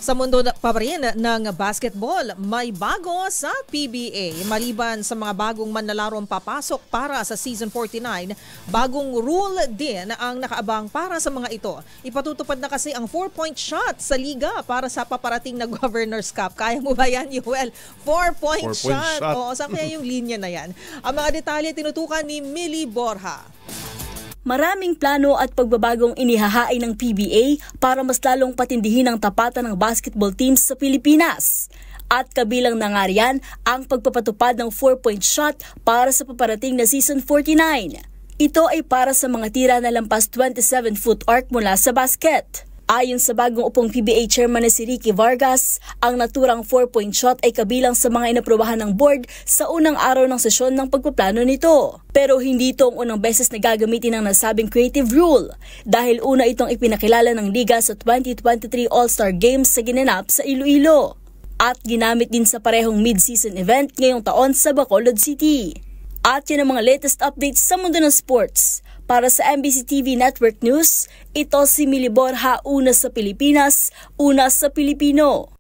Sa mundo pa rin ng basketball, may bago sa PBA. Maliban sa mga bagong manlalarong papasok para sa Season 49, bagong rule din ang nakaabang para sa mga ito. Ipatutupad na kasi ang 4-point shot sa liga para sa paparating na Governor's Cup. Kaya mo ba yan, Yuel? 4-point shot. Oo, saan kaya yung linya na yan? Ang mga detalye tinutukan ni Millie Borja. Maraming plano at pagbabagong inihahain ng PBA para mas lalong patindihin ang tapatan ng basketball teams sa Pilipinas. At kabilang na nga riyan ang pagpapatupad ng 4-point shot para sa paparating na Season 49. Ito ay para sa mga tira na lampas 27-foot arc mula sa basket. Ayon sa bagong upong PBA chairman na si Ricky Vargas, ang naturang 4-point shot ay kabilang sa mga inaprubahan ng board sa unang araw ng sesyon ng pagpaplano nito. Pero hindi ito ang unang beses na gagamitin ng nasabing creative rule dahil una itong ipinakilala ng liga sa 2023 All-Star Games sa ginanap sa Iloilo. At ginamit din sa parehong mid-season event ngayong taon sa Bacolod City. At yan ang mga latest updates sa mundo ng sports. Para sa MBC TV Network News, ito si Millie Borja, una sa Pilipinas, una sa Pilipino.